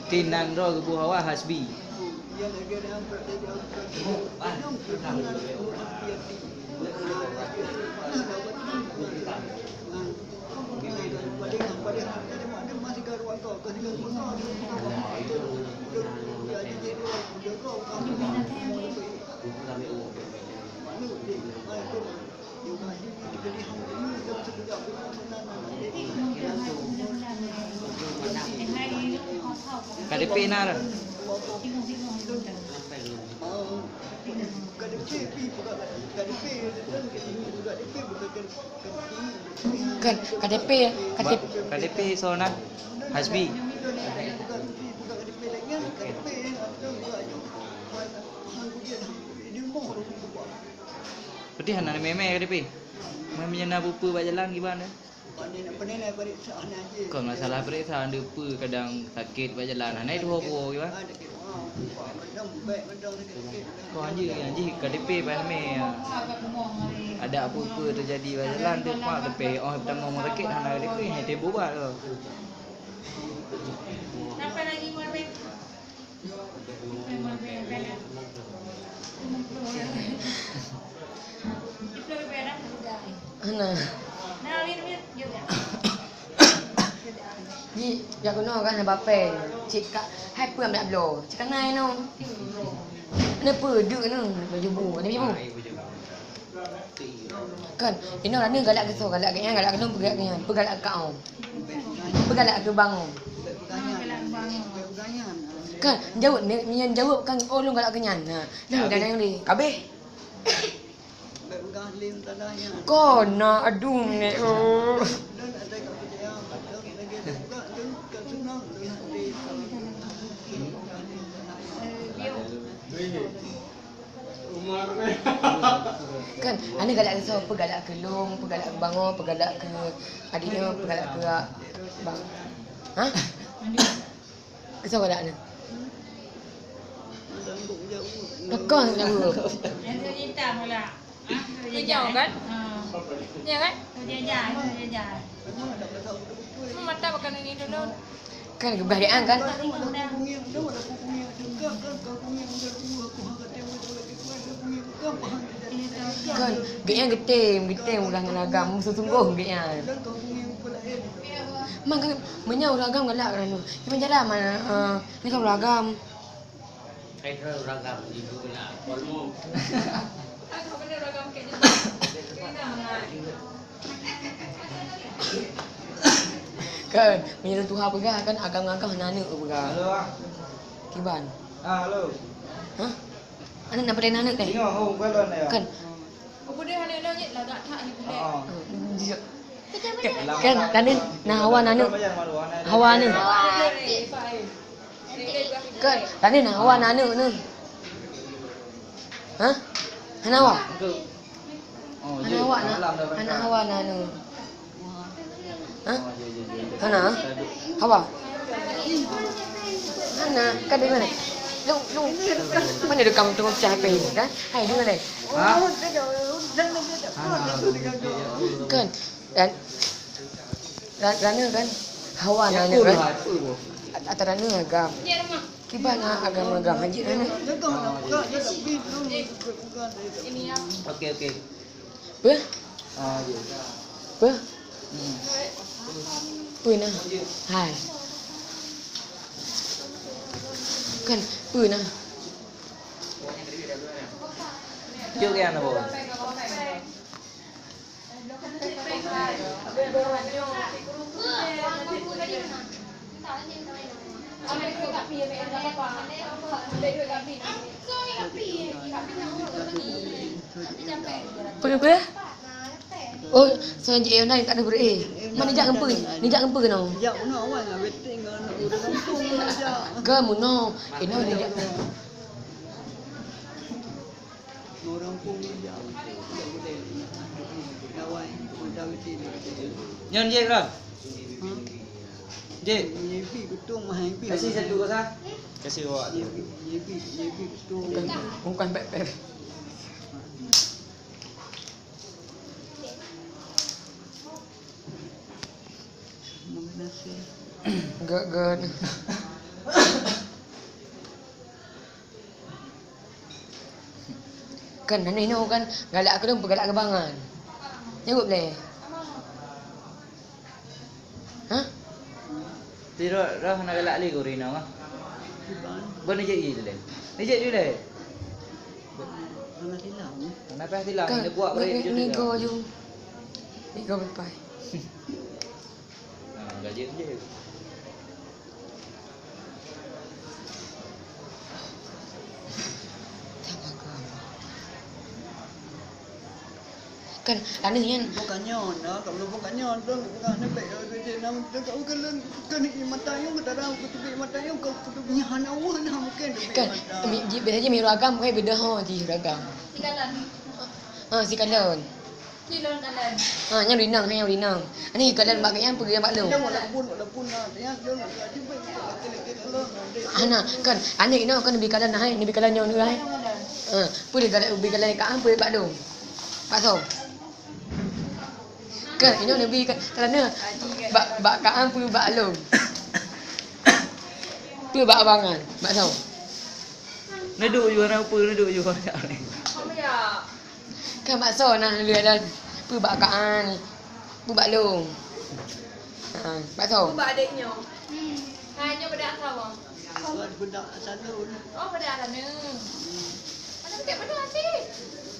Tinang ro ke buah hasbi. KDP na ron. Kan KDP KDP Sona Hasbi. Berarti hana meme KDP. Memangnya nak bupu buat jalan gimana? Kalau nggak salah periksa dupa kadang sakit buat jalan. Hana itu hopo gimana? Kau anjing KDP pahami. Ada apa-apa terjadi buat jalan tu mak tepi oh pertama ngomong sakit hana KDP dia buat tu. Sampai lagi Marvin. Ana. Nah, lihat juga. Ni ya guna kan bape. Cik kak hai puam nak blo. Cik kan nai no. Ana pedu no baju bu. Ni bu. Kan, ini orang ni galak ke so, galak ke yang galak ke no pegalak ke yang, pegalak ke kau. Pegalak ke bangun. Kan, jawab ni jawab kan oh lu galak kenyan. Ha. Dah kadang ni. Kabeh. Kau nak aduh ni. Oh. Kan, ane galak ke so, pegalak ke long, pegalak ke bangun, pegalak ke adiknya, pegalak ke bang. Ha? Kesal galak ane. Tekang jauh. Yang hitam pula. Hijau kan? Ya kan? Jajah. Mata makan ini dulu. Kan kebahagiaan kan? Kan, gaya getem ulah ngelagam sungguh gaya. Mang kan menyau ragam galak kan tu. Cuma jalan mana ni kan ragam. Kayak ragam itu lah. Kolmo. Aku kena ragam kayaknya. Kan, menyentuh Tuhan pegah kan agam-agam nana pegah. Halo ah. Kiban. Halo. Hah? Anak nak pada nana teh? Tengok hong balon ya. Kan. Apa dia hanya lagi lagak tak ni boleh. Kan tadi nah hawa nana. Hawa ni. Kan tadi nah hawa nana ni. Hah? Hana hawa? Oh, Hana hawa na. Hana hawa nana. Hah? Hana? Hawa? Hana, kan di mana? Lu mana ada kamu tengok cahaya ni kan? Hai di mana? Hah? Kan dan kan hawa nana kan? Atau nana agam. Dia rumah. Kibana agam haji nana. Ini yang Okey. Apa? Ah, ya. Apa? Apa na? Hai. Kan apa na? Chưa cái ăn rồi. Apa? Oh, so je ni tak ada berai. Mana jak gempa ni? Ni jak gempa no. Jak no awal lah beting nak udah kampung jak. Kamu no. No ni jak. Orang pun jak. Jak boleh. Lawan udah beting ni. Nhân dễ rồi. Dễ. Nyepi betul mahal pi. Kasih satu ke sah? Kasih awak. Nyepi betul. Bukan baik-baik. Good. Kan Nani no kan galak ke dong galak ke bangan. Nyebut boleh. Ha? Tidak dah nak galak lagi Rina mah. Iban. Bon je je le. Ni je le. Anak hilang. Kenapa hilang? Kan Dia buat balik je. ni go je. Ni go berpai. Ha, gaji je. Kan ane ni kan Bukannya nak, kalau bukannya tu bukannya baik kerja nam tu kau kan ni mata yang kita dah kita beli mata yang kau tu punya hana awal dah mungkin kan biasanya mi ragam kai beda ha di ragam. Sikalan. Ha si kalan. Silon kalan. Ha yang rinang yang rinang. Ani kalan bak yang pergi bak lu. Dia walaupun nak dia nak jadi baik laki-laki kalau Ana kan ane ino kan lebih kalan hai lebih kalan yang ni hai. Ha boleh kalan lebih kalan kat apa bak lu. Pak Som. Kan ino lebih kerana bak kat apa bak lu. Tu bak abangan, bak Som. Neduk je orang apa, neduk je orang ni. Apa ya? Kan bakso nak lừa lên. Pu bak kaan. Pu bak long. Ha, bakso. Buat adiknya. Hanya pada asal bang. budak salon. Oh pada asal ni. Mana sikit pada hati.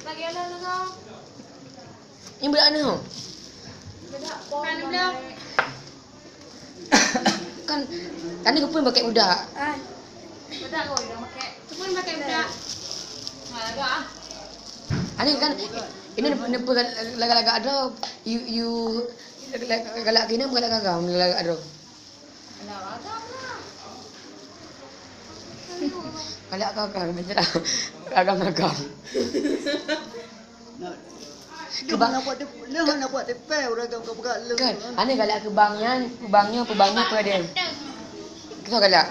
Lagi ada kau. Ni budak ni ho. Budak pon. Kan belum? Kan tadi aku pun pakai budak. Budak kau dah pakai. Tu pun pakai budak. Ha agak. Ani kan ini nepa laga-laga ada you galak kena galak gagam laga ada. Nak agak lah. Galak gagam macam gagam. Kebang nak buat tepel orang kau buka lu. Kan ani galak kubangnya apa dia. Kita galak.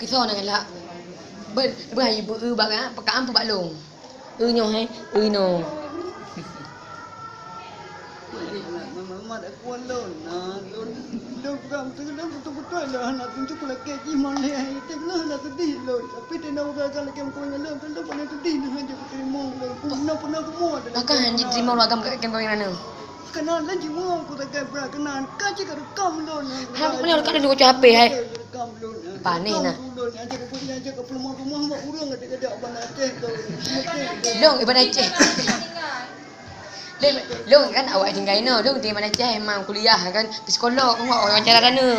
Kita nak galak. Berhai ibu bagan pekaan pu baklong. Nyo hai, no. Mama dah kuat lon. Lon kam tu dah betul-betul lah nak tunjuk pula keji mana hai. Tenglah nak sedih lon. Tapi dia nak gagal lagi kau dengan lon. Kalau boleh sedih nak hanya terima lon. Pernah semua dah. Maka hanji terima ragam kat kau mana. Kenal lagi semua aku tak kena kenal. Kaji kat rekam lon. Ha, punya kat dia kocok HP hai. Rekam lon. Panik nah. Aja kau punya aja kau rumah mak urang kata abang Aceh kau. Long Ibn Aceh. Long kan awak tinggal ino, long di mana Aceh memang kuliah kan, psikolog kan orang cara sana.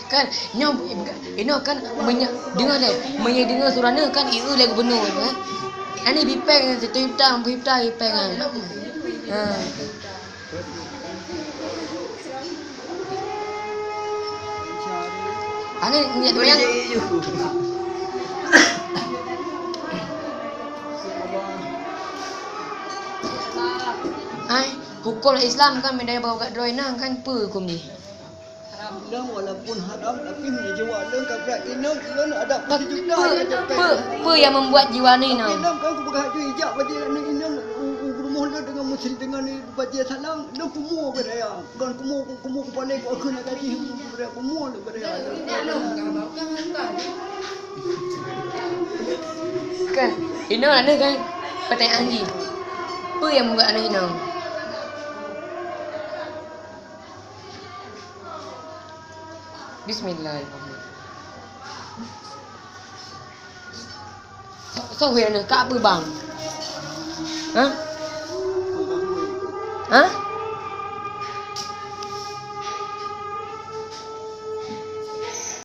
Kan ino kan dengar le, mendengar surana kan iu lagu benar kan. Ani bipeng tu hiptang bipeng kan. Ha. Ani niat doyang. Ai, hukum Islam kan medaya bawa kat droi nang kan apa hukum ni? Haram walaupun haram tapi ni jiwa lon kabrak inam lon ada Apa juga. yang membuat jiwa ni nang? Inam kau buka haju hijab bagi anak inam rumah lon dengan muslim dengan ni bagi salam lon kumur beraya. Kan kumur kepala aku nak gaji beraya kumur beraya. Kan, ino ada kan pertanyaan ni. Apa yang membuat anak ino? Bismillahirrahmanirrahim. So huyan ka apa bang? Ha? Ha?